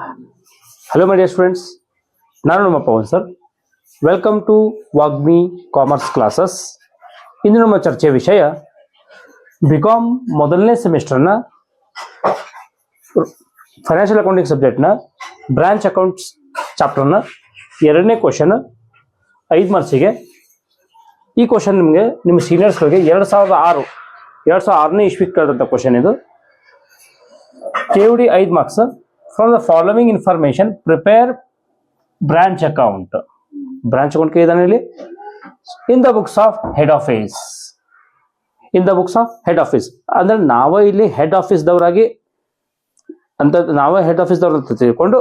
Hello, my dear students. ನಾನು ನಮ್ಮ Pavan sir. Welcome to Vagmi commerce classes. ಇಂದು ನಮ್ಮ ಚರ್ಚೆ ವಿಷಯ ಬಿಕಾಮ್ ಮೊದಲನೇ ಸೆಮಿಸ್ಟರ್ನ ಫೈನಾನ್ಷಿಯಲ್ ಅಕೌಂಟಿಂಗ್ ಸಬ್ಜೆಕ್ಟ್ನ ಬ್ರಾಂಚ್ ಅಕೌಂಟ್ಸ್ ಚಾಪ್ಟರ್ನ ಎರಡನೇ ಕ್ವಶನ್ 5 ಮಾರ್ಕ್ಸಿಗೆ. ಈ ಕ್ವಶನ್ ನಿಮಗೆ ನಿಮ್ಮ ಸೀನಿಯರ್ಸ್ಗಳಿಗೆ 2006ನೇ ಇಸ್ವಿಗೆ ಕೇಳಿದಂಥ ಕ್ವಶನ್ ಇದು. KUD 5 marks. From the following information, prepare branch account. Branch account ಕೇಳಿದಾನೆ ಇಲ್ಲಿ. In the books of head office. In the books of head office. ಅಂದ್ರೆ ನಾವೇ ಇಲ್ಲಿ ಹೆಡ್ ಆಫೀಸ್ ದವರಾಗಿ ಅಂತ ನಾವೇ ಹೆಡ್ ಆಫೀಸ್ ದವ್ರ ಅಂತ ತಿಳ್ಕೊಂಡು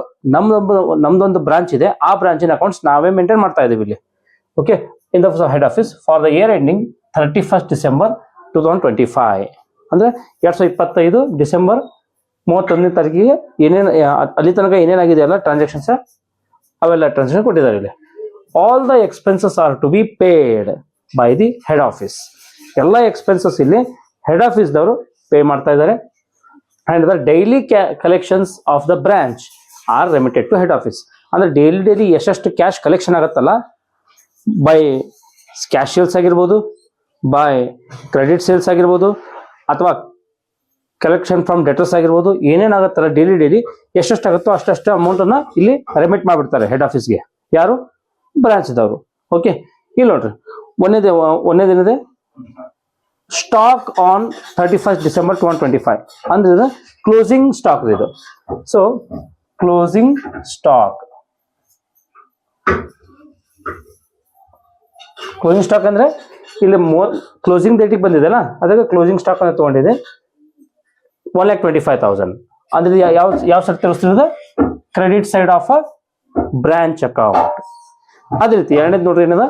ನಮ್ದೊಂದು ಬ್ರಾಂಚ್ ಇದೆ, ಆ ಬ್ರಾಂಚಿನ ಅಕೌಂಟ್ಸ್ ನಾವೇ ಮೇಂಟೈನ್ ಮಾಡ್ತಾ ಇದೀವಿ ಇಲ್ಲಿ. Okay, in the books of head office for the year ending 31st December 2025. ಅಂದ್ರೆ 2025 ಡಿಸೆಂಬರ್ 31ನೇ ತಾರೀಕಿಗೆ ಏನೇನು ಅಲ್ಲಿ ತನಕ ಏನೇನಾಗಿದೆಯಲ್ಲ ಟ್ರಾನ್ಸಾಕ್ಷನ್ಸ್ ಅವೆಲ್ಲ ಟ್ರಾನ್ಸಾಕ್ಷನ್ ಕೊಟ್ಟಿದ್ದಾರೆ ಇಲ್ಲಿ. All the expenses are to be paid by the head office. ಎಲ್ಲ ಎಕ್ಸ್ಪೆನ್ಸಸ್ ಇಲ್ಲಿ ಹೆಡ್ ಆಫೀಸ್ ದವರು ಪೇ ಮಾಡ್ತಾ ಇದ್ದಾರೆ. And the daily collections of the branch are remitted to head office. ಅಂದ್ರೆ ಡೈಲಿ ಎಷ್ಟೆಷ್ಟು ಕ್ಯಾಶ್ ಕಲೆಕ್ಷನ್ ಆಗುತ್ತಲ್ಲ, ಬೈ ಕ್ಯಾಶ್ ಸೇಲ್ಸ್ ಆಗಿರ್ಬೋದು, by credit sales ಆಗಿರ್ಬೋದು, ಅಥವಾ ಕಲೆಕ್ಷನ್ ಫ್ರಮ್ ಡೆಟರ್ಸ್ ಆಗಿರ್ಬೋದು, ಏನೇನಾಗುತ್ತಲ್ಲ ಡೈಲಿ ಎಷ್ಟೆಷ್ಟಾಗುತ್ತೋ ಅಷ್ಟು ಅಮೌಂಟನ್ನು ಇಲ್ಲಿ ರೆಮಿಟ್ ಮಾಡಿಬಿಡ್ತಾರೆ ಹೆಡ್ ಆಫೀಸ್ಗೆ. ಯಾರು? ಬ್ರಾಂಚ್ ದವರು. ಓಕೆ, ಇಲ್ಲಿ ನೋಡ್ರಿ, ಒಂದೇದಿನದೆ ಸ್ಟಾಕ್ ಆನ್ 31st December 2025 ಅಂದ್ರೆ ಇದು ಕ್ಲೋಸಿಂಗ್ ಸ್ಟಾಕ್ ಇದು. ಸೊ ಕ್ಲೋಸಿಂಗ್ ಸ್ಟಾಕ್ ಅಂದ್ರೆ ಇಲ್ಲಿ ಕ್ಲೋಸಿಂಗ್ ಡೇಟಿಗೆ ಬಂದಿದೆಲ್ಲ, ಅದಕ್ಕೆ ಕ್ಲೋಸಿಂಗ್ ಸ್ಟಾಕ್ ಅಂತ ತಗೊಂಡಿದೆ. 1,25,000 ಅಂದ್ರೆ ಯಾವ ಸೈಡ್ ತೋರಿಸ್ತಿರೋದು? Credit side of a branch account. ಅದೇ ರೀತಿ ಎರಡನೇದು ನೋಡ್ರಿ ಏನದ,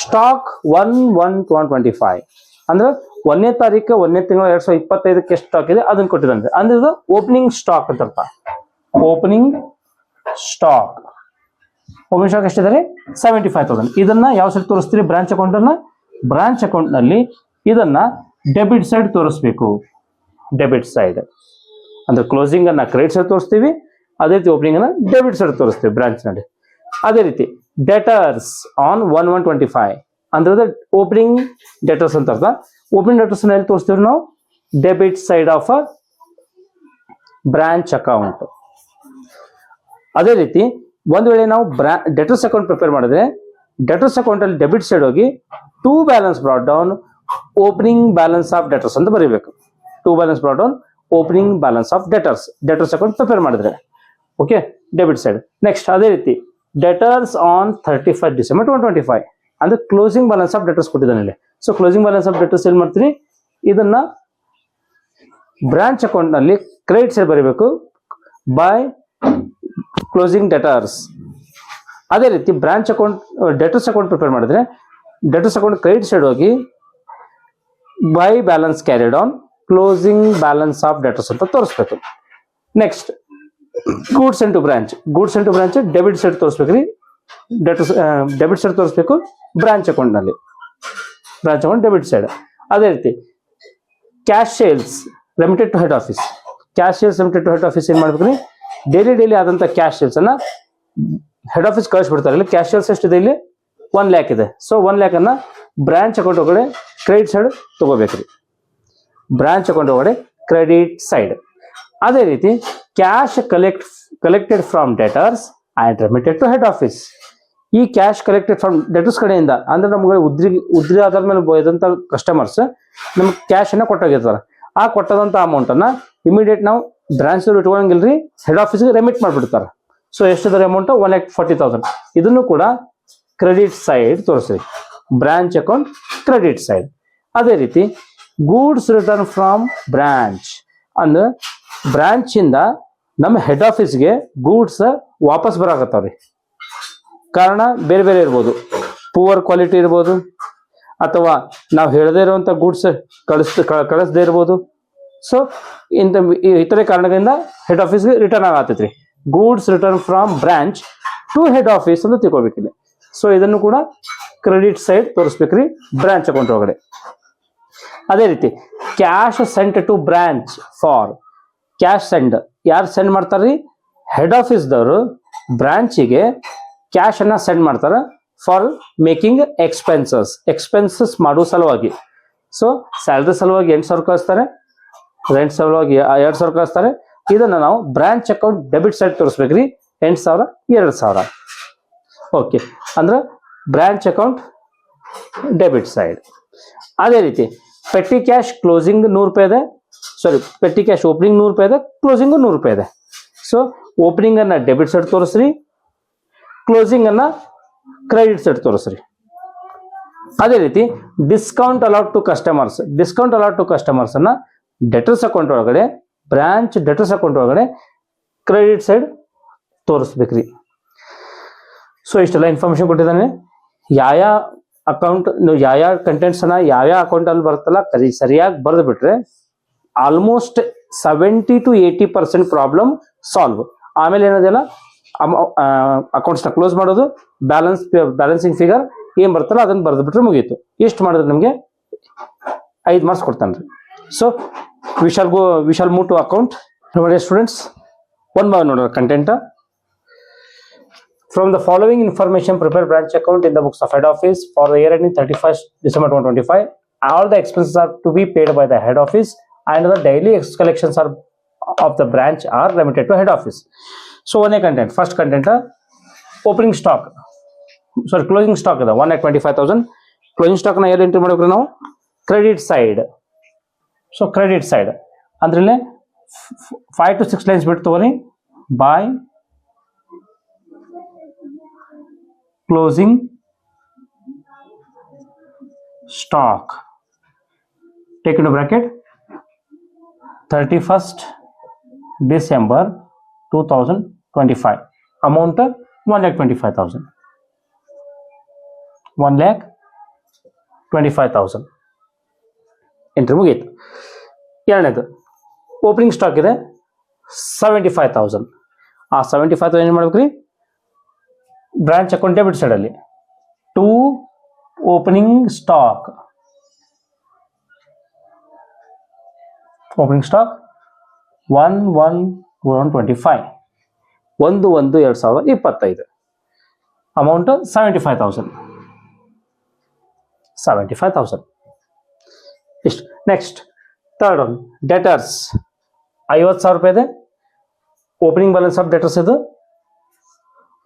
ಸ್ಟಾಕ್ 1/1/2025 ಅಂದ್ರೆ 1ನೇ ತಾರೀಕು 1ನೇ ತಿಂಗಳು 2025 ಎಷ್ಟು ಸ್ಟಾಕ್ ಇದೆ ಅದನ್ನ ಕೊಟ್ಟಿದ್ದಾನೆ. ಅಂದ್ರೆ ಇದು ಓಪನಿಂಗ್ ಸ್ಟಾಕ್ ಅಂತ ಅರ್ಥ. ಓಪನಿಂಗ್ ಸ್ಟಾಕ್ ಎಷ್ಟಿದೆ? 75,000. ಇದನ್ನ ಯಾವ ಸೈಡ್ ತೋರಿಸ್ತೀರಿ? ಬ್ರಾಂಚ್ ಅಕೌಂಟ್ ಅನ್ನ. ಬ್ರಾಂಚ್ ಅಕೌಂಟ್ ನಲ್ಲಿ ಇದನ್ನ ಡೆಬಿಟ್ ಸೈಡ್ ತೋರಿಸ್ಬೇಕು. ಡೆಬಿಟ್ ಸೈಡ್ ಅಂದ್ರೆ ಕ್ಲೋಸಿಂಗ್ ಅನ್ನ ಕ್ರೆಡಿಟ್ ಸೈಡ್ ತೋರಿಸ್ತೀವಿ, ಅದೇ ರೀತಿ ಓಪನಿಂಗ್ ಅನ್ನ ಡೆಬಿಟ್ ಸೈಡ್ ತೋರಿಸ್ತೀವಿ ಬ್ರಾಂಚ್ ನಲ್ಲಿ. ಅದೇ ರೀತಿ ಡೆಟರ್ಸ್ ಆನ್ 1/1/25 ಅಂದ್ರೆ ಓಪನಿಂಗ್ ಡೆಟರ್ಸ್ ಅಂತ ಅರ್ಥ. ಓಪನಿಂಗ್ ಡೆಟರ್ಸ್ ಎಲ್ಲಿ ತೋರಿಸ್ತೀವಿ ನಾವು? Debit side of a branch account. ಅದೇ ರೀತಿ ಒಂದ್ ವೇಳೆ ನಾವು ಡೆಟರ್ಸ್ ಅಕೌಂಟ್ ಪ್ರಿಪೇರ್ ಮಾಡಿದ್ರೆ ಡೆಟರ್ಸ್ ಅಕೌಂಟ್ ಅಲ್ಲಿ ಡೆಬಿಟ್ ಸೈಡ್ ಹೋಗಿ to balance brought down opening balance of debtors ಅಂತ ಬರೀಬೇಕು. To balance brought down opening balance of debtors account prepare ಮಾಡಿದ್ರೆ ಓಕೆ, ಡೆಬಿಟ್ ಸೈಡ್. ನೆಕ್ಸ್ಟ್ ಅದೇ ರೀತಿ ಡೆಟರ್ಸ್ ಆನ್ 31st December 2025 ಅಂದ್ರೆ closing balance of debtors ಕೊಟ್ಟಿದ್ದಾನೆ ಇಲ್ಲಿ. So closing balance of debtors ಏನ್ ಮಾಡ್ತೀರಿ? ಇದನ್ನ ಬ್ರಾಂಚ್ ಅಕೌಂಟ್ ನಲ್ಲಿ ಕ್ರೆಡಿಟ್ ಸೈಡ್ ಬರೀಬೇಕು ಬೈ ಕ್ಲೋಸಿಂಗ್ ಡೆಟರ್ಸ್. ಅದೇ ರೀತಿ branch account debtors account prepare ಮಾಡಿದ್ರೆ ಡೆಟರ್ಸ್ ಅಕೌಂಟ್ ಕ್ರೆಡಿಟ್ ಸೈಡ್ ಹೋಗಿ by balance carried on closing balance of debtors ಅಂತ ತೋರಿಸ್ಬೇಕು. Next goods and to branch debit side ತೋರಿಸ್ಬೇಕ್ರಿ. Debit side ತೋರಿಸ್ಬೇಕು branch account ನಲ್ಲಿ. Branch account debit side. ಅದೇ ರೀತಿ cash sales remitted to head office. Cash sales remitted to head office ಏನ್ ಮಾಡ್ಬೇಕ್ರಿ? Daily ಆದಂತ ಕ್ಯಾಶ್ ಸೇಲ್ಸ್ ಅನ್ನ ಹೆಡ್ ಆಫೀಸ್ ಕಳಿಸ್ಬಿಡ್ತಾರೆ. ಇಲ್ಲಿ ಕ್ಯಾಶ್ ಸೇಲ್ಸ್ ಎಷ್ಟಿದೆ? ಇಲ್ಲಿ 1 lakh ಇದೆ. ಸೊ 1 lakh ಅನ್ನ ಬ್ರಾಂಚ್ ಅಕೌಂಟ್ ಒಳಗಡೆ ಕ್ರೆಡಿಟ್ ಸೈಡ್ ತಗೋಬೇಕ್ರಿ. ಬ್ರಾಂಚ್ ಅಕೌಂಟ್ ಒಳಗಡೆ ಕ್ರೆಡಿಟ್ ಸೈಡ್. ಅದೇ ರೀತಿ cash collected from debtors and remitted to head office. ಈ ಕ್ಯಾಶ್ ಕಲೆಕ್ಟೆಡ್ ಫ್ರಮ್ ಡೆಟರ್ಸ್ ಕಡೆಯಿಂದ ಅಂದ್ರೆ ನಮ್ಗೆ ಉದ್ರಿ ಆಧಾರ ಮೇಲೆ ಬೋಯದಂತ ಕಸ್ಟಮರ್ಸ್ ನಮ್ಗೆ ಕ್ಯಾಶ್ ಅನ್ನ ಕೊಟ್ಟೋಗಿರ್ತಾರೆ. ಆ ಕೊಟ್ಟದಂತ ಅಮೌಂಟ್ ಅನ್ನ ಇಮಿಡಿಯೇಟ್ ನಾವು ಬ್ರಾಂಚ್ ಇಟ್ಕೊಂಗಿಲ್ರಿ, ಹೆಡ್ ಆಫೀಸ್ಗೆ ರೆಮಿಟ್ ಮಾಡ್ಬಿಡ್ತಾರೆ. ಸೊ ಎಷ್ಟಿದೆ ಅಮೌಂಟ್? 1,40,000. ಇದನ್ನು ಕೂಡ ಕ್ರೆಡಿಟ್ ಸೈಡ್ ತೋರಿಸ್ರಿ. Branch account credit side. ಅದೇ ರೀತಿ ಗೂಡ್ಸ್ ರಿಟರ್ನ್ ಫ್ರಮ್ ಬ್ರಾಂಚ್ ಅಂದ್ರೆ ಬ್ರಾಂಚ್ ಇಂದ ನಮ್ಮ ಹೆಡ್ ಆಫೀಸ್ಗೆ ಗೂಡ್ಸ್ ವಾಪಸ್ ಬರಾಕತ್ತಾವ್ರಿ. ಕಾರಣ ಬೇರೆ ಬೇರೆ ಇರ್ಬೋದು, ಪೂವರ್ ಕ್ವಾಲಿಟಿ ಇರ್ಬೋದು, ಅಥವಾ ನಾವು ಹೇಳದೇ ಇರುವಂತ ಗೂಡ್ಸ್ ಕಳಿಸದೇ ಇರ್ಬೋದು. ಸೊ ಇತರೆ ಕಾರಣಗಳಿಂದ ಹೆಡ್ ಆಫೀಸ್ಗೆ ರಿಟರ್ನ್ ಆಗತೈತ್ರಿ. Goods return from branch to head office ಅಂತ ತಿಳ್ಕೊಬೇಕಿಲ್ಲ. ಸೊ ಇದನ್ನು ಕೂಡ ಕ್ರೆಡಿಟ್ ಸೈಡ್ ತೋರಿಸ್ಬೇಕ್ರಿ ಬ್ರಾಂಚ್ ಅಕೌಂಟ್ ಒಳಗಡೆ. ಅದೇ ರೀತಿ cash sent to branch for cash send ಯಾರು ಸೆಂಡ್ ಮಾಡ್ತಾರ್ರಿ? ಹೆಡ್ ಆಫೀಸ್ದವರು ಬ್ರಾಂಚಿಗೆ ಕ್ಯಾಶ್ ಅನ್ನ ಸೆಂಡ್ ಮಾಡ್ತಾರೆ ಫಾರ್ ಮೇಕಿಂಗ್ ಎಕ್ಸ್ಪೆನ್ಸಸ್ ಮಾಡೋ ಸಲುವಾಗಿ. ಸೊ ಸ್ಯಾಲ್ರಿ ಸಲುವಾಗಿ 8,000 ಕಳಿಸ್ತಾರೆ, ರೆಂಟ್ ಸಲುವಾಗಿ 2,000 ಕಳಿಸ್ತಾರೆ. ಇದನ್ನ ನಾವು ಬ್ರಾಂಚ್ ಅಕೌಂಟ್ ಡೆಬಿಟ್ ಸೈಡ್ ತೋರಿಸ್ಬೇಕ್ರಿ. 8,000 2,000. ಓಕೆ, ಅಂದ್ರೆ ಬ್ರಾಂಚ್ ಅಕೌಂಟ್ ಡೆಬಿಟ್ ಸೈಡ್. ಅದೇ ರೀತಿ ಪೆಟ್ಟಿ ಕ್ಯಾಶ್ ಕ್ಲೋಸಿಂಗ್ 100 ರೂಪಾಯಿ ಇದೆ. ಸಾರಿ, ಪೆಟ್ಟಿ ಕ್ಯಾಶ್ ಓಪನಿಂಗ್ 100 ರೂಪಾಯಿ ಇದೆ, ಕ್ಲೋಸಿಂಗು 100 ರೂಪಾಯಿ ಇದೆ. ಸೊ ಓಪನಿಂಗ್ ಅನ್ನ ಡೆಬಿಟ್ ಸೈಡ್ ತೋರಿಸ್ರಿ, ಕ್ಲೋಸಿಂಗ್ ಅನ್ನ ಕ್ರೆಡಿಟ್ ಸೈಡ್ ತೋರಿಸ್ರಿ. ಅದೇ ರೀತಿ ಡಿಸ್ಕೌಂಟ್ ಅಲೌಡ್ ಟು ಕಸ್ಟಮರ್ಸ್ ಅನ್ನ ಡೆಟರ್ಸ್ ಅಕೌಂಟ್ ಒಳಗಡೆ, ಬ್ರಾಂಚ್ ಡೆಟರ್ಸ್ ಅಕೌಂಟ್ ಒಳಗಡೆ ಕ್ರೆಡಿಟ್ ಸೈಡ್ ತೋರಿಸ್ಬೇಕ್ರಿ. ಸೊ ಇಷ್ಟೆಲ್ಲ ಇನ್ಫಾರ್ಮೇಶನ್ ಕೊಟ್ಟಿದ್ದಾನೆ. ಯಾವ ಅಕೌಂಟ್ ಯಾವ ಕಂಟೆಂಟ್ಸ್ ಅನ್ನ ಯಾವ ಅಕೌಂಟ್ ಅಲ್ಲಿ ಬರ್ತಲ್ಲ ಸರಿಯಾಗಿ ಬರೆದು ಬಿಟ್ರೆ ಆಲ್ಮೋಸ್ಟ್ 70 to 80% ಪ್ರಾಬ್ಲಮ್ ಸಾಲ್ವ್. ಆಮೇಲೆ ಏನದಲ್ಲ, ಅಕೌಂಟ್ಸ್ ನ ಕ್ಲೋಸ್ ಮಾಡೋದು, ಬ್ಯಾಲೆನ್ಸಿಂಗ್ ಫಿಗರ್ ಏನ್ ಬರ್ತಲ್ಲ ಅದನ್ನ ಬರೆದು ಬಿಟ್ರೆ ಮುಗೀತು. ಇಷ್ಟು ಮಾಡಿದ್ರೆ ನಮಗೆ 5 ಮಾರ್ಕ್ಸ್ ಕೊಡ್ತಾನ್ರಿ. So we shall move to account. ನೋಡಿ ಸ್ಟೂಡೆಂಟ್ಸ್, ಒನ್ ಬೈ ನೋಡೋಣ content. From the following information, prepare branch account in the books of head office for the year ending 31st December 2025. All the expenses are to be paid by the head office and the daily collections of the branch are remitted to head office. So one content, first content, opening stock, sorry, closing stock is 1,25,000. Closing stock na enter madಬೇಕು ನಾವು credit side. So credit side ಅಂದ್ರೆ 5 to 6 lines ಬಿಟ್ಟು ತಗೋರಿ. By closing stock, take into bracket 31st December 2025, amount 1,25,000. 1,25,000 entry ಮುಗೀತು. ಎರಡನೇದು opening stock ಇದೆ 75,000. ಆ 75,000 ಏನು ಮಾಡ್ಬೇಕ್ರಿ, ಬ್ರಾಂಚ್ ಅಕೌಂಟ್ ಡೆಬಿಟ್ ಸೈಡ್ ಅಲ್ಲಿ ಟು ಓಪನಿಂಗ್ ಸ್ಟಾಕ್ 1/1/2025, 1/1/2025, ಅಮೌಂಟ್ 75,000. ಇಷ್ಟು. ನೆಕ್ಸ್ಟ್ ಥರ್ಡ್ ಒನ್, ಡೆಟರ್ಸ್ 50,000 ರೂಪಾಯಿ ಇದೆ. ಓಪನಿಂಗ್ ಬ್ಯಾಲೆನ್ಸ್ ಆಫ್ ಡೆಟರ್ಸ್ ಇದು.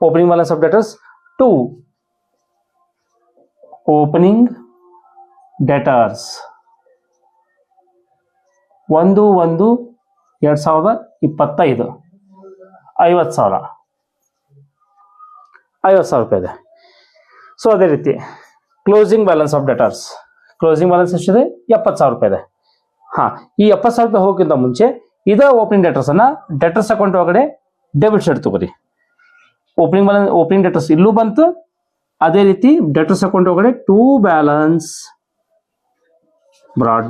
Opening balance of debtors 2 opening debtors 1/1/2025, 50,000 ರೂಪಾಯಿ ಇದೆ. ಸೊ ಅದೇ ರೀತಿ closing balance of debtors, closing balance ಎಷ್ಟಿದೆ, 70,000 ರೂಪಾಯಿ ಇದೆ. ಈ 70,000 ರೂಪಾಯಿ ಹೋಗಿಂತ ಮುಂಚೆ ಇದೇ ಓಪನಿಂಗ್ ಡೆಟರ್ಸ್ ಅನ್ನ ಡೆಟರ್ಸ್ ಅಕೌಂಟ್ ಒಳಗಡೆ ಡೆಬಿಟ್ ಸೈಡ್ ತಗೋರಿ. ಓಪನಿಂಗ್ ಡೆಟರ್ಸ್ ಇಲ್ಲೂ ಬಂತು. ಅದೇ ರೀತಿ ಡೆಟರ್ಸ್ ಅಕೌಂಟ್ ಒಳಗಡೆ to balance brought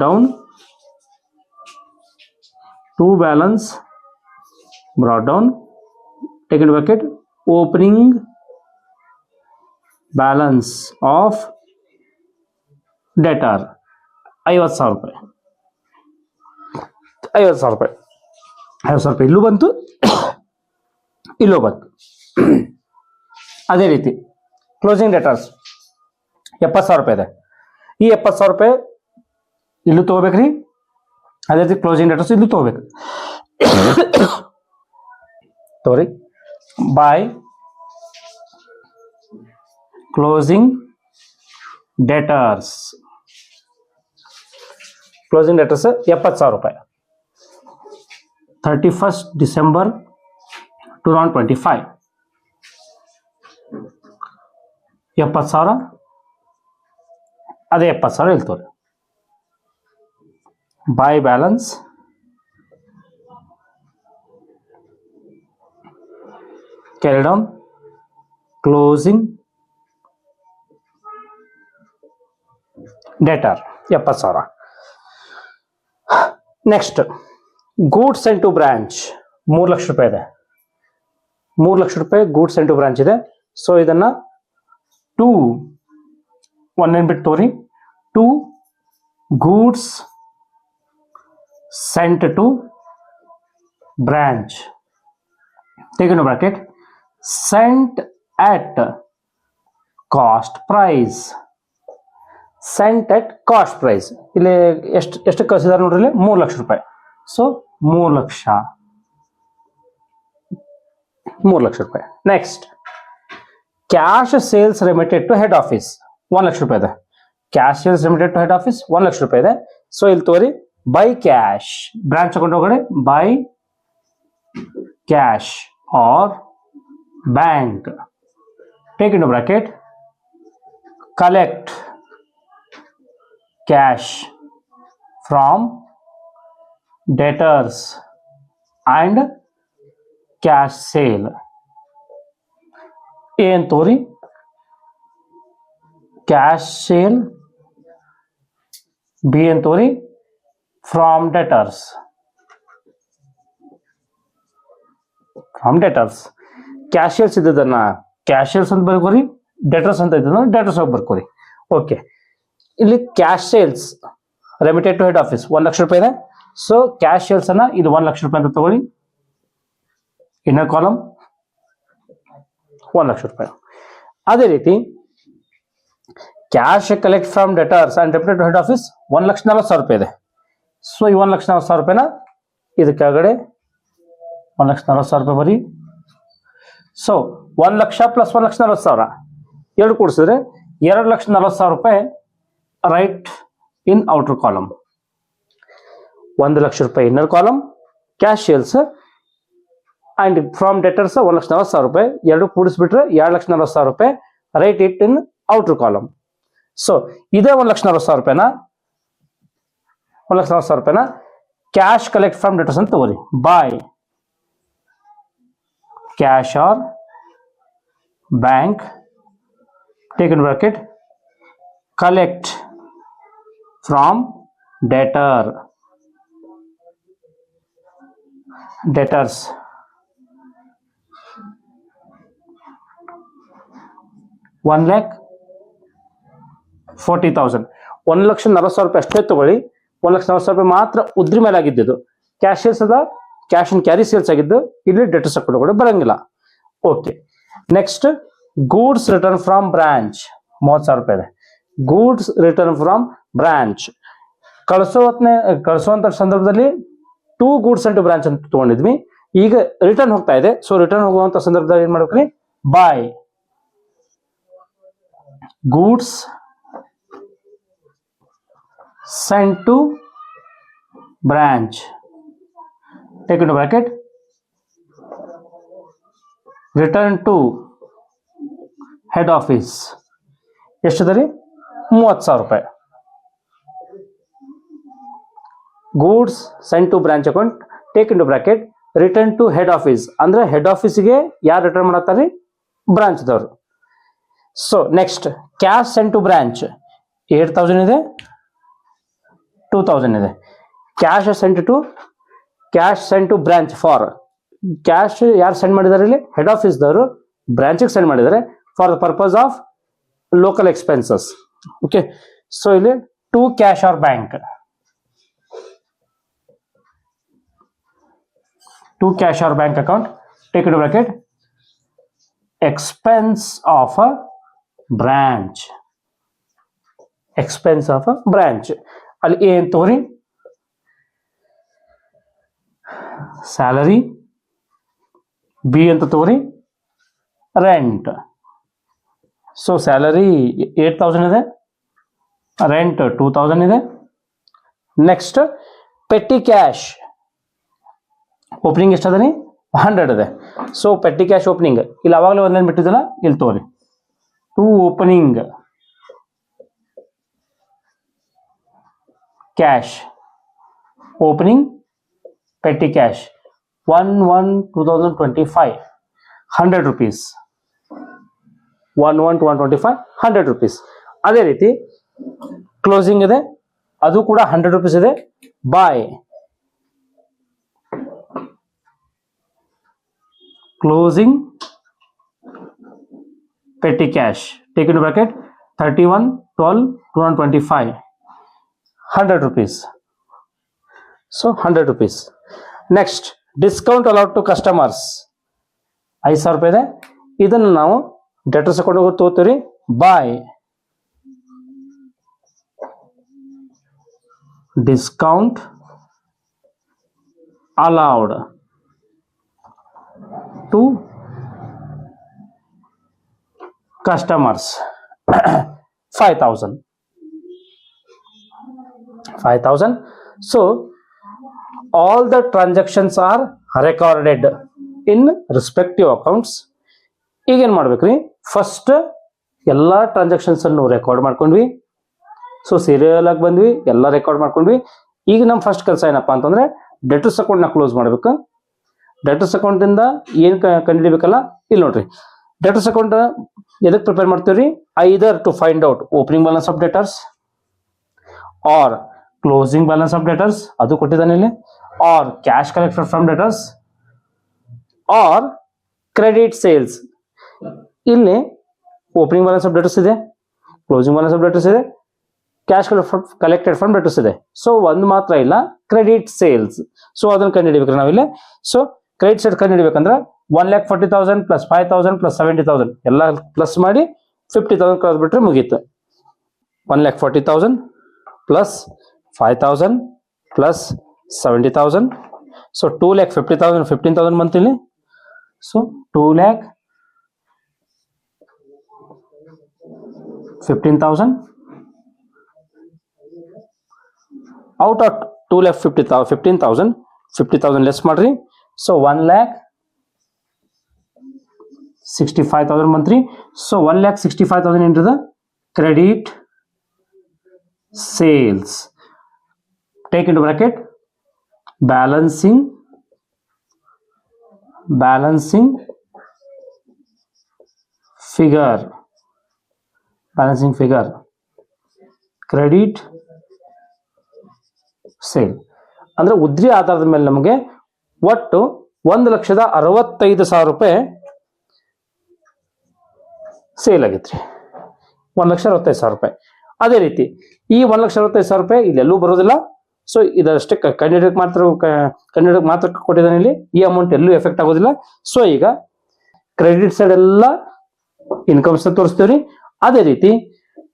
down, take in bracket opening balance of debtor 50,000 ರೂಪಾಯಿ. 50,000 ರೂಪಾಯಿ ಇಲ್ಲೂ ಬಂತು, ಇಲ್ಲೂ ಬಂತು. ಅದೇ ರೀತಿ ಕ್ಲೋಸಿಂಗ್ ಡೆಟರ್ಸ್ 70,000 ರೂಪಾಯಿ ಇದೆ. ಈ 70,000 ರೂಪಾಯಿ ಇಲ್ಲೂ ತಗೋಬೇಕ್ರಿ. ಅದೇ ರೀತಿ ಕ್ಲೋಸಿಂಗ್ ಡೆಟರ್ಸ್ ಇಲ್ಲೂ ತಗೋಬೇಕು. ತಗೋರಿ. ಬೈ ಕ್ಲೋಸಿಂಗ್ ಡೆಟರ್ಸ್ 70,000 ರೂಪಾಯಿ 31st December 2025, 70,000. ಅದೇ 70,000 ಇಲ್ತವ್ರಿ. By balance carry down closing debtor 70,000. Next goods sent to branch 3 lakh ರೂಪಾಯಿ ಇದೆ. 3 ಲಕ್ಷ ರೂಪಾಯಿ ಗೂಡ್ಸ್ ಸೆಂಟ್ ಟು ಬ್ರಾಂಚ್ ಇದೆ. ಸೊ ಇದನ್ನ 2 1 ಬಿಟ್ಟು ತೋರಿ. 2 goods sent to branch take into bracket, sent at cost price. Sent at cost price. ಇಲ್ಲಿ ಎಷ್ಟು ಕಳಿಸಿದಾರೆ ನೋಡ್ರಿ, ಇಲ್ಲಿ 3 ಲಕ್ಷ ರೂಪಾಯಿ. ಸೊ 3 ಲಕ್ಷ ರೂಪಾಯಿ. Next, cash sales remitted to head office 1 lakh ರೂಪಾಯಿ ಇದೆ. Cash sales remitted to head office 1 lakh ರೂಪಾಯಿ ಇದೆ. ಸೊ ಇಲ್ಲಿ ತೋರಿ, ಬೈ ಕ್ಯಾಶ್, ಬ್ರಾಂಚ್ ಅಕೌಂಟ್ ಒಳಗಡೆ by cash or bank, take in bracket, collect cash from debtors and cash sale. ಏನ್ ತೋರಿ, cash sale. B ಏನ್ ತೋರಿ, ಫ್ರಾಮ್ ಡೆಟರ್ಸ್. ಕ್ಯಾಶ್ ಸೇಲ್ಸ್ ಇದ್ದದನ್ನ ಕ್ಯಾಶ್ ಸೇಲ್ಸ್ ಅಂತ ಬರ್ಕೋರಿ, ಡೆಟರ್ಸ್ ಅಂತ ಇದ್ದದನ್ನ ಡೆಟರ್ಸ್ ಹೋಗಿ ಬರ್ಕೋರಿ. ಓಕೆ, ಇಲ್ಲಿ cash sales remitted to head office 1 lakh ರೂಪಾಯಿ ಇದೆ. ಸೊ ಕ್ಯಾಶ್ ಸೇಲ್ಸ್ ಅನ್ನ ಇದು 1 ಲಕ್ಷ ರೂಪಾಯಿ ಅಂತ ತಗೊಳ್ಳಿ. ಇನ್ನರ್ ಕಾಲಮ್ 1 ಲಕ್ಷ ರೂಪಾಯಿ. ಅದೇ ರೀತಿ cash collect from debtors and remitted to head office 1,40,000 ರೂಪಾಯಿ ಇದೆ. ಸೊ ಈ 1,40,000 ರೂಪಾಯಿನ ಇದಕ್ಕೆ ಕೆಳಗಡೆ 1,40,000 ರೂಪಾಯಿ ಬರೀ. ಸೊ 1 ಲಕ್ಷ ಪ್ಲಸ್ 1,40,000 ಎರಡು ಕೂಡಿಸಿದ್ರೆ 2,40,000 ರೂಪಾಯಿ ರೈಟ್ ಇನ್ ಔಟರ್ ಕಾಲಮ್. 1 ಲಕ್ಷ ರೂಪಾಯಿ inner column, cash sales and from debtors 1,40,000 ರೂಪಾಯಿ ಎರಡು ಕೂಡಿಸ್ಬಿಟ್ರೆ 2,40,000 ರೂಪಾಯಿ right it in outer column. So ಇದೇ 1,40,000 ರೂಪಾಯಿನ ಕ್ಯಾಶ್ ಕಲೆಕ್ಟ್ ಫ್ರಮ್ ಡೆಟರ್ಸ್ ಅಂತ ತಗೋರಿ. By cash or bank, take in bracket, collect from debtors. 1,40,000. 1,40,000 ರೂಪಾಯಿ ಅಷ್ಟೇ ತಗೊಳ್ಳಿ. 1,40,000 ರೂಪಾಯಿ ಮಾತ್ರ ಉದ್ರಿ ಮೇಲೆ ಆಗಿದ್ದು. ಕ್ಯಾಶ್ ಸೇಲ್ಸ್ ಅದ, ಕ್ಯಾಶ್ ಅಂಡ್ ಕ್ಯಾರಿ ಸೇಲ್ಸ್ ಆಗಿದ್ದು. ಇಲ್ಲಿ ಡೆಟರ್ಸ್ ಕೂಡ ಬರಂಗಿಲ್ಲ. Okay, next, goods return from branch 30,000 ರೂಪಾಯಿ ಇದೆ. ಗೂಡ್ಸ್ ರಿಟರ್ನ್ ಫ್ರಮ್ ಬ್ರಾಂಚ್ ಕಳಿಸುವಂತ ಸಂದರ್ಭದಲ್ಲಿ 2 ಗೂಡ್ಸ್ ಅಂಡ್ ಬ್ರಾಂಚ್ ಅಂತ ತಗೊಂಡಿದ್ವಿ. ಈಗ ರಿಟರ್ನ್ ಹೋಗ್ತಾ ಇದೆ. ಸೊ ರಿಟರ್ನ್ ಹೋಗುವಂತ ಸಂದರ್ಭದಲ್ಲಿ ಏನ್ ಮಾಡ್ಬೇಕ್ರಿ, by goods sent to branch, take in bracket, return to head office. ಎಷ್ಟದ ರೀ, 30,000 ರೂಪಾಯಿ. Goods sent to branch account, take in bracket, return to head office. ಅಂದ್ರೆ ಹೆಡ್ ಆಫೀಸ್ಗೆ ಯಾರು ರಿಟರ್ನ್ ಮಾಡತ್ತಾರೆ, ಬ್ರಾಂಚ್ ದವರು. So next, cash sent to branch 8,000 ಇದೆ, 2,000 ಇದೆ. Cash sent to branch for cash ಯಾರು ಸೆಂಡ್ ಮಾಡಿದ್ದಾರೆ, ಇಲ್ಲಿ ಹೆಡ್ ಆಫೀಸ್ ದವರು ಬ್ರಾಂಚ್ಗೆ ಸೆಂಡ್ ಮಾಡಿದ್ದಾರೆ for the purpose of local expenses. Okay, so ಇಲ್ಲಿ to cash or bank, to cash or bank account, take in bracket, expense of a branch, ಅಲ್ಲಿ ಏನ್ ತೋರಿ, ಸ್ಯಾಲರಿ. ಬಿ ಅಂತ ತೋರಿ, ರೆಂಟ್. ಸೊ ಸ್ಯಾಲರಿ 8,000 ಇದೆ, ರೆಂಟ್ 2,000 ಇದೆ. Next, petty cash opening ಎಷ್ಟದ ರೀ, 100 ಇದೆ. ಸೊ ಪೆಟ್ಟಿ ಕ್ಯಾಶ್ ಓಪನಿಂಗ್ ಇಲ್ಲಿ ಅವಾಗಲೇ ಒಂದೇನು ಬಿಟ್ಟಿದ್ದಲ್ಲ, ಇಲ್ಲಿ ತೋರಿ, to opening cash, opening petty cash 1/1/2025 100 rupees. 1/1/2025 100 rupees. ಅದೇ ರೀತಿ ಕ್ಲೋಸಿಂಗ್ ಇದೆ, ಅದು ಕೂಡ 100 rupees ಇದೆ. By closing petty cash, take into bracket 31/12/2025 100 rupees. So 100 rupees. Next, discount allowed to customers 5,000 ರೂಪಾಯಿ ಇದೆ. ಇದನ್ನು ನಾವು ಡೆಟರ್ಸ್ ಅಕೌಂಟ್ ತಗೋತೀವಿ by discount allowed to customers 5,000. So all the transactions are recorded in respective accounts. ಈಗ ಏನ್ ಮಾಡ್ಬೇಕ್ರಿ, first ಎಲ್ಲಾ transactions ಅನ್ನು ರೆಕಾರ್ಡ್ ಮಾಡ್ಕೊಂಡ್ವಿ. ಸೊ ಸೀರಿಯಲ್ ಆಗಿ ಬಂದ್ವಿ, ಎಲ್ಲ ರೆಕಾರ್ಡ್ ಮಾಡ್ಕೊಂಡ್ವಿ. ಈಗ ನಮ್ ಫಸ್ಟ್ ಕೆಲಸ ಏನಪ್ಪಾ ಅಂತಂದ್ರೆ ಡೆಟರ್ಸ್ ಅಕೌಂಟ್ ನ ಕ್ಲೋಸ್ ಮಾಡ್ಬೇಕು. ಡೆಟರ್ಸ್ ಅಕೌಂಟ್ ಇಂದ ಏನ್ ಕಂಡುಹಿಡಿಬೇಕಲ್ಲ, ಇಲ್ಲಿ ನೋಡ್ರಿ. ಡೆಟರ್ಸ್ ಅಕೌಂಟ್ ಎದಕ್ಕೆ ಪ್ರಿಪೇರ್ ಮಾಡ್ತೀವ್ರಿ? Either to find out opening balance of debtors or closing balance of debtors, ಅದು ಕೊಟ್ಟಿದ್ದಾನೆ ಇಲ್ಲಿ, or cash collected from debtors or credit sales. ಇಲ್ಲಿ ಓಪನಿಂಗ್ ಬ್ಯಾಲೆನ್ಸ್ ಆಫ್ ಡೆಟರ್ಸ್ ಇದೆ, ಕ್ಲೋಸಿಂಗ್ ಬ್ಯಾಲೆನ್ಸ್ ಆಫ್ ಡೆಟರ್ಸ್ ಇದೆ, cash collected from debtors ಇದೆ. So ಒಂದು ಮಾತ್ರ ಇಲ್ಲ, ಕ್ರೆಡಿಟ್ ಸೇಲ್ಸ್. ಸೊ ಅದನ್ನ ಕಂಡುಹಿಡಿಬೇಕ್ರಿ ನಾವಿಲ್ಲಿ. ಸೊ ಕ್ರೆಡಿಟ್ ಸೇಲ್ ಕಂಡುಹಿಡಿಬೇಕಂದ್ರೆ 1,40,000 ಪ್ಲಸ್ 5,000 ಪ್ಲಸ್ 70,000 ಎಲ್ಲ ಪ್ಲಸ್ ಮಾಡಿ 50,000 ಕಳೆದು ಬಿಟ್ರೆ ಮುಗೀತು. 1,40,000 ಪ್ಲಸ್ 5,000 ಪ್ಲಸ್ 70,000. ಸೊ 2,50,000 15,000 ಬಂತು ಇಲ್ಲಿ. ಸೊ 2,15,000 ಔಟ್ ಆಫ್ 2,50,000 50,000 ಲೆಸ್ ಮಾಡ್ರಿ. ಸೊ 1,65,000 ಬಂತ್ರಿ. So 1,65,000 into the credit sales. Take into bracket balancing figure credit sale ಅಂದ್ರೆ ಉದ್ರಿ ಆಧಾರದ ಮೇಲೆ ನಮಗೆ ಒಟ್ಟು 1,65,000 ರೂಪಾಯಿ ಸೇಲ್ ಆಗಿತ್ರಿ. 1,65,000 ರೂಪಾಯಿ. ಅದೇ ರೀತಿ ಈ 1,65,000 ರೂಪಾಯಿ ಇಲ್ಲೆಲ್ಲೂ ಬರೋದಿಲ್ಲ. ಸೊ ಇದಷ್ಟೇ ಕನ್ನಡಕ್ಕೆ ಮಾತ್ರ ಕೊಟ್ಟಿದ್ದಾನೆ ಇಲ್ಲಿ. ಈ ಅಮೌಂಟ್ ಎಲ್ಲೂ ಎಫೆಕ್ಟ್ ಆಗೋದಿಲ್ಲ. ಸೊ ಈಗ ಕ್ರೆಡಿಟ್ ಸೈಡ್ ಎಲ್ಲ ಇನ್ಕಮ್ಸ್ ತೋರಿಸ್ತೀವ್ರಿ, ಅದೇ ರೀತಿ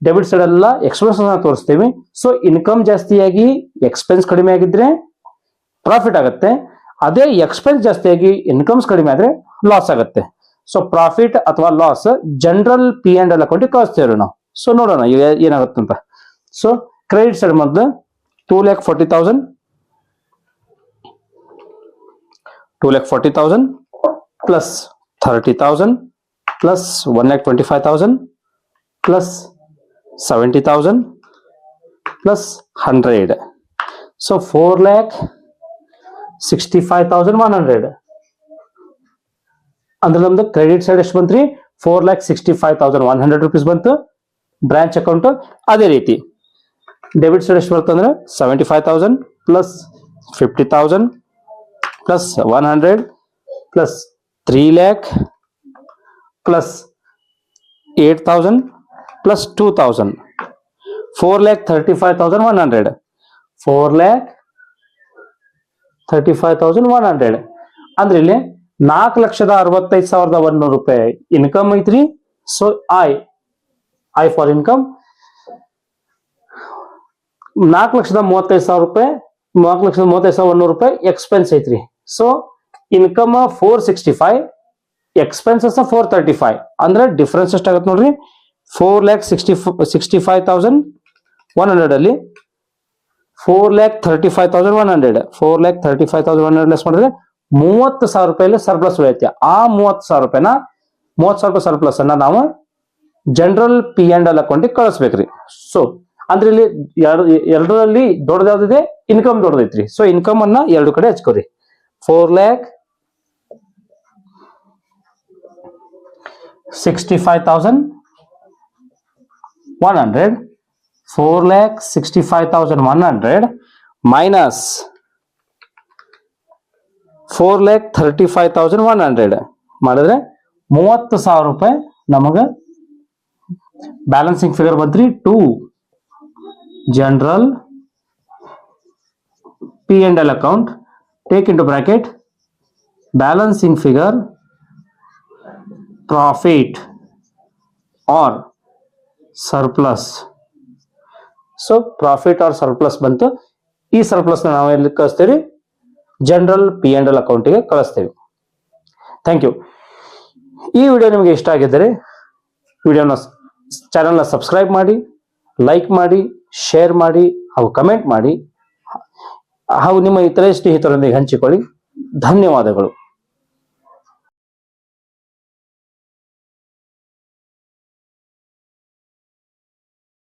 ಡೆಬಿಟ್ ಸೈಡ್ ಎಲ್ಲ ಎಕ್ಸ್ಪೆನ್ಸ್ ತೋರಿಸ್ತೀವಿ. ಸೊ ಇನ್ಕಮ್ ಜಾಸ್ತಿಯಾಗಿ ಎಕ್ಸ್ಪೆನ್ಸ್ ಕಡಿಮೆ ಆಗಿದ್ರೆ ಪ್ರಾಫಿಟ್ ಆಗುತ್ತೆ. ಅದೇ ಎಕ್ಸ್ಪೆನ್ಸ್ ಜಾಸ್ತಿಯಾಗಿ ಇನ್ಕಮ್ಸ್ ಕಡಿಮೆ ಆದ್ರೆ ಲಾಸ್ ಆಗುತ್ತೆ. ಸೊ ಪ್ರಾಫಿಟ್ ಅಥವಾ ಲಾಸ್ ಜನರಲ್ P&L ಅಕೌಂಟ್ ಕಳಿಸ್ತೇವ್ರಿ ನಾವು. ಸೊ ನೋಡೋಣ ಏನಾಗುತ್ತಂತ. ಸೊ ಕ್ರೆಡಿಟ್ ಸೈಡ್ ಮೊದಲು 2,40,000 plus 30,000 plus 1,25,000 plus 70,000 plus 100. So 4,65,100. ಅಂದ್ರೆ ನಮ್ದು ಕ್ರೆಡಿಟ್ ಸೈಡ್ ಎಷ್ಟು ಬಂತ್ರಿ? 4,65,100 rupees ಬಂತು ಬ್ರಾಂಚ್ ಅಕೌಂಟ್. ಅದೇ ರೀತಿ ಡೆಬಿಟ್ ಸೈಡ್ ಎಷ್ಟು ಬರ್ತಂದ್ರೆ 75,000 plus 50,000 plus 100 plus 3 lakh plus 8,000 plus 2,000 4,35,100 4,35,100 ಅಂದ್ರೆ ಇಲ್ಲಿ 4,65,100 ರೂಪಾಯಿ ಇನ್ಕಮ್ ಐತ್ರಿ. ಸೊ ಐ ಫಾರ್ ಇನ್ಕಮ್ 4,35,000 ರೂಪಾಯಿ 4,35,100 ರೂಪಾಯಿ ಎಕ್ಸ್ಪೆನ್ಸ್ ಐತ್ರಿ. ಸೊ ಇನ್ಕಮ್ 465, ಎಕ್ಸ್ಪೆನ್ಸಸ್ 435 ಅಂದ್ರೆ ಡಿಫರೆನ್ಸ್ ಎಷ್ಟಾಗತ್ತೆ ನೋಡ್ರಿ. 4,65,100 ಅಲ್ಲಿ 4,35,100 ಲೆಸ್ ಮಾಡಿದ್ರೆ 30,000 ರೂಪಾಯಿ ಸರ್ಪ್ಲಸ್ ಉಳಿಯುತ್ತೆ. ಆ 30,000 ರೂಪಾಯಿನ 30,000 ರೂಪಾಯಿ ಸರ್ಪ್ಲಸ್ ಅನ್ನ ನಾವು ಜನರಲ್ P&L ಅಕೌಂಟಿಗೆ ಕಳಿಸ್ಬೇಕ್ರಿ. ಸೊ ಅಂದ್ರೆ ಇಲ್ಲಿ ಎರಡರಲ್ಲಿ ದೊಡ್ಡದು ಯಾವ್ದಿದೆ? ಇನ್ಕಮ್ ದೊಡ್ಡದೈತ್ರಿ. ಸೊ ಇನ್ಕಮ್ ಅನ್ನ ಎರಡು ಕಡೆ ಹಚ್ಕೋರಿ. 4,65,100 4,65,100 minus 4,35,100 ಮಾಡಿದ್ರೆ 30,000 ರೂಪಾಯಿ ನಮಗ ಬ್ಯಾಲೆನ್ಸಿಂಗ್ ಫಿಗರ್ ಬಂತ್ರಿ. To general P&L account, take into bracket balancing figure profit or surplus. So profit or surplus ಬಂತು. ಈ ಸರ್ಪ್ಲಸ್ ನಾವು ಎಲ್ಲಿ ಕಳಿಸ್ತೀವಿ? ಜನರಲ್ P&L ಅಕೌಂಟಿಗೆ ಕಳಿಸ್ತೇವೆ. Thank you. ಈ ವಿಡಿಯೋ ನಿಮಗೆ ಇಷ್ಟ ಆಗಿದ್ದರೆ ಚಾನಲ್ನ ಸಬ್ಸ್ಕ್ರೈಬ್ ಮಾಡಿ, ಲೈಕ್ ಮಾಡಿ, ಶೇರ್ ಮಾಡಿ ಹಾಗೂ ಕಮೆಂಟ್ ಮಾಡಿ ಹಾಗೂ ನಿಮ್ಮ ಇತರೆ ಸ್ನೇಹಿತರೊಂದಿಗೆ ಹಂಚಿಕೊಳ್ಳಿ. ಧನ್ಯವಾದಗಳು.